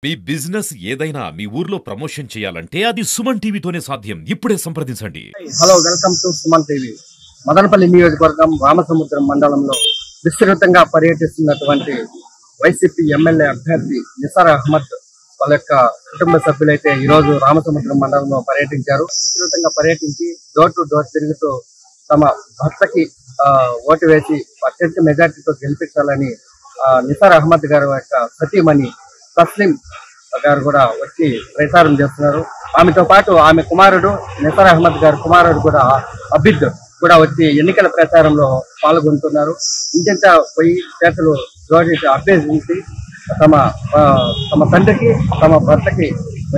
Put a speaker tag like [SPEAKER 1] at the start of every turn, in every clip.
[SPEAKER 1] మీ business ఏదైనా మీ ఊర్లో promotion చేయాలంటే అది సుమన్ టీవీతోనే సాధ్యం. ఇప్పుడే సంప్రదించండి.
[SPEAKER 2] Hello, welcome to Suman TV. Madanapalle నియోజకవర్గం రామసముద్రం మండలంలో విస్తృతంగా పర్యటిస్తున్నటువంటి వైసీపీ ఎమ్మెల్యే అభ్యర్థి నిసార్ అహ్మద్ వాళ్ళ యొక్క కుటుంబ సభ్యులైతే ఈరోజు రామసముద్రం మండలంలో పర్యటించారు. విస్తృతంగా పర్యటించి డోర్ టు డోర్ తిరుగుతూ తమ భర్తకి ఓటు వేసి అత్యధిక మెజార్టీతో గెలిపించాలని నిసార్ అహ్మద్ గారి యొక్క సతీమణి తస్లిం గారు కూడా వచ్చి ప్రచారం చేస్తున్నారు. ఆమెతో పాటు ఆమె కుమారుడు నిసార్ అహ్మద్ గారి కుమారుడు కూడా అబిద్ కూడా వచ్చి ఎన్నికల ప్రచారంలో పాల్గొంటున్నారు. ఇంకెంత పోయి చేతులు జోడించి అభ్యర్థించి తమ తండ్రికి తమ భర్తకి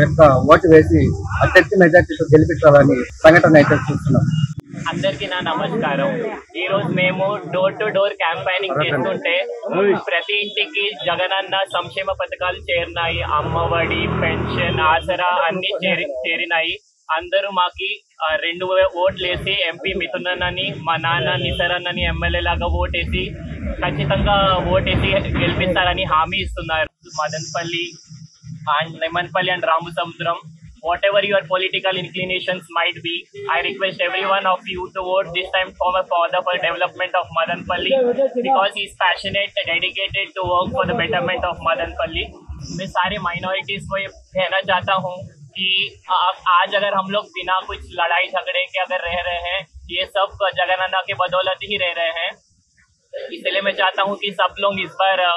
[SPEAKER 2] యొక్క ఓటు వేసి అత్యధిక మెజార్టీతో గెలిపించాలని సంఘటన అయితే చూస్తున్నాం.
[SPEAKER 3] అందరికీ నా నమస్కారం. ఈ రోజు మేము డోర్ టు డోర్ క్యాంపెయినింగ్ చేస్తుంటే ప్రతి ఇంటికి జగనన్న సంక్షేమ పథకాలు చేరినాయి. అమ్మఒడి, పెన్షన్, ఆసరా అన్ని చేరినాయి. అందరూ మాకి 2 ఓట్లు వేసి ఎంపీ మిథునన్నని, మా నాన్న నిసార్ అన్నని ఎమ్మెల్యే లాగా ఓటేసి ఖచ్చితంగా ఓటేసి గెలిపిస్తారని హామీ ఇస్తున్నారు. Madanapalle and Nemanpalli and Ramasamudram, whatever your political inclinations might be, I request every one of you to vote this time for my father for development of Madanpalli, because he is passionate, dedicated to work for the betterment of Madanpalli. मैं सारे minorities को ये कहना चाहता हूँ कि आज अगर हम लोग बिना कुछ लड़ाई झगड़े के अगर रह रहे हैं, ये सब जगनन्ना के बदौलत ही रह रहे हैं. इसलिए मैं चाहता हूँ कि सब लोग इस बार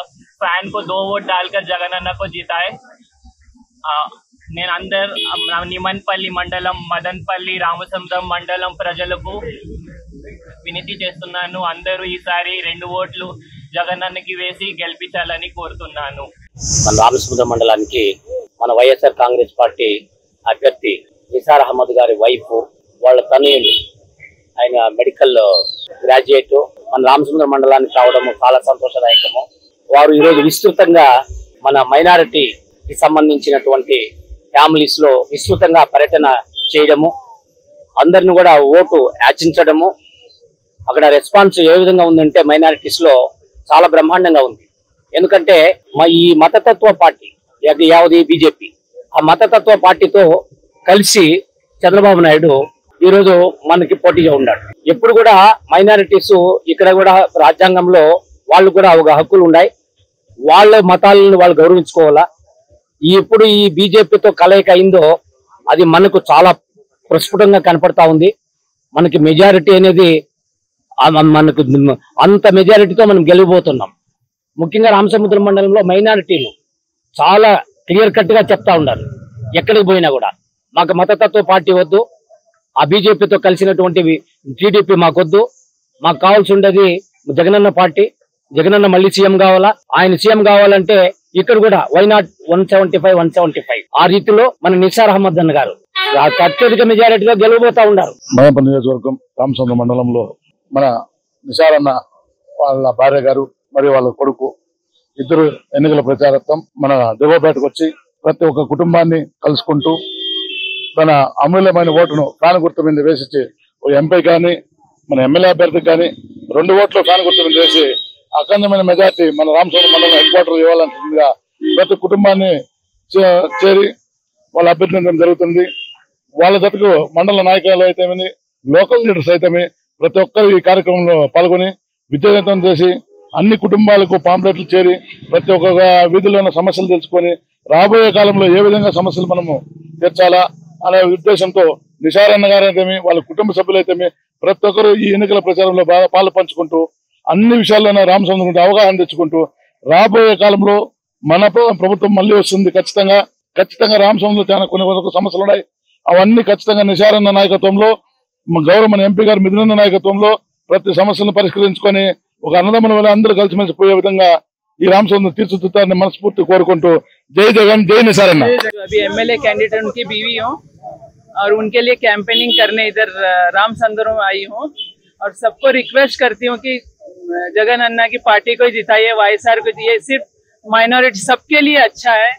[SPEAKER 3] फैन को 2 वोट डालकर जगनन्ना को जिताए. నేను నిమన్పల్లి మండలం, మదన్పల్లి, రామసముద్రం మండలం ప్రజలకు వినతి చేస్తున్నాను. అందరూ ఈసారి 2 ఓట్లు జగనన్నకి వేసి గెలిపించాలని కోరుతున్నాను.
[SPEAKER 4] మన రామసముద్రం మండలానికి మన వైఎస్ఆర్ కాంగ్రెస్ పార్టీ అభ్యర్థి నిసార్ అహ్మద్ గారి వైఫ్, వాళ్ళ తనయులు, ఆయన మెడికల్ గ్రాడ్యుయేట్, మన రామసముద్రం మండలానికి రావడము చాలా సంతోషదాయకము. వారు ఈరోజు విస్తృతంగా మన మైనారిటీకి సంబంధించినటువంటి ఫ్యామిలీస్ లో విస్తృతంగా పర్యటన చేయడము, అందరిని కూడా ఓటు యాచించడము, అక్కడ రెస్పాన్స్ ఏ విధంగా ఉందంటే మైనారిటీస్ లో చాలా బ్రహ్మాండంగా ఉంది. ఎందుకంటే ఈ మతతత్వ పార్టీ యావది బీజేపీ, ఆ మతతత్వ పార్టీతో కలిసి చంద్రబాబు నాయుడు ఈరోజు మనకి పోటీగా ఉన్నాడు. ఎప్పుడు కూడా మైనారిటీస్ ఇక్కడ కూడా రాజ్యాంగంలో వాళ్ళు కూడా ఒక హక్కులు ఉన్నాయి, వాళ్ళ మతాలను వాళ్ళు గౌరవించుకోవాలా. ఇప్పుడు ఈ బీజేపీతో కలయిక అయిందో అది మనకు చాలా ప్రస్ఫుటంగా కనపడతా ఉంది. మనకి మెజారిటీ అనేది మనకు అంత మెజారిటీతో మనం గెలిపోతున్నాం. ముఖ్యంగా రామసముద్రం మండలంలో మైనారిటీలు చాలా క్లియర్ కట్ గా చెప్తా ఉన్నారు. ఎక్కడికి పోయినా కూడా మాకు మతతత్వ పార్టీ వద్దు, ఆ బీజేపీతో కలిసినటువంటి టీడీపీ మాకొద్దు, మాకు కావాల్సి ఉండేది జగనన్న పార్టీ, జగనన్న మళ్ళీ సీఎం కావాలా. ఆయన సీఎం కావాలంటే ఇక్కడ కూడా వైనాట్ 175 ఆ రీతిలో మన నిసార్ అహ్మద్ అన్న గారు అత్యధిక మెజారిటీగా గెలవబోతా ఉన్నారు.
[SPEAKER 5] మదనపల్లి నియోజకవర్గం రామసముద్రం మండలంలో మన నిసార్ అన్న వాళ్ళ భార్య గారు మరియు వాళ్ళ కొడుకు ఇద్దరు ఎన్నికల ప్రచారార్థం మన దేవోపేటకు వచ్చి ప్రతి ఒక్క కుటుంబాన్ని కలుసుకుంటూ తన అమూల్యమైన ఓటును ఫ్యాన్ గుర్తు మీద వేసి ఎంపీ కానీ మన ఎమ్మెల్యే అభ్యర్థికి కానీ 2 ఓట్లు ఫ్యాన్ గుర్తు మీద వేసి అఖండమైన మెజార్టీ మన రామసముద్రం మండలం హెడ్ క్వార్టర్ ఇవ్వాలనుకుంటుందిగా ప్రతి కుటుంబాన్ని చేరి వాళ్ళు అభ్యర్థించడం జరుగుతుంది. వాళ్ళ జతకు మండల నాయకులు అయితేమి, లోకల్ లీడర్స్ అయితేమి ప్రతి ఒక్కరు ఈ కార్యక్రమంలో పాల్గొని విజయవంతం చేసి అన్ని కుటుంబాలకు పాంప్లెట్లు చేరి ప్రతి ఒక్క వీధిలో ఉన్న సమస్యలు తెలుసుకొని రాబోయే కాలంలో ఏ విధంగా సమస్యలు మనము తీర్చాలా అనే ఉద్దేశంతో నిసార్ అన్న గారు అయితేమి, వాళ్ళ కుటుంబ సభ్యులైతేమి ప్రతి ఒక్కరు ఈ ఎన్నికల ప్రచారంలో పాలు పంచుకుంటూ అన్ని విషయాల్లోనే రామసముద్రం అవగాహన తెచ్చుకుంటూ రాబోయే కాలంలో మన ప్రభుత్వం మళ్ళీ వస్తుంది. ఖచ్చితంగా రామసముద్రంలో చాలా కొన్ని సమస్యలు ఉన్నాయి. అవన్నీ ఖచ్చితంగా నిసార్ అన్న నాయకత్వంలో, గౌరవ ఎంపీ గారు మిథునన్న నాయకత్వంలో ప్రతి సమస్యలను పరిష్కరించుకొని ఒక అన్నదమ్ముల వల్ల అందరూ కలిసిమెలిసి పోయే విధంగా ఈ రామసముద్రం తీర్చిదిద్దుతారని మనస్ఫూర్తి కోరుకుంటూ జై జగన్, జై నిసార్ అన్న.
[SPEAKER 6] अभी एमएलए कैंडिडेट उनकी बीवी हूँ और उनके लिए कैंपेनिंग करने इधर रामसमुद्रम आई हूँ और सबको रिक्वेस्ट करती हूँ कि जगन अन्ना की पार्टी को जिताइए, वाईएसआर को दिए, सिर्फ माइनॉरिटी सबके लिए अच्छा है.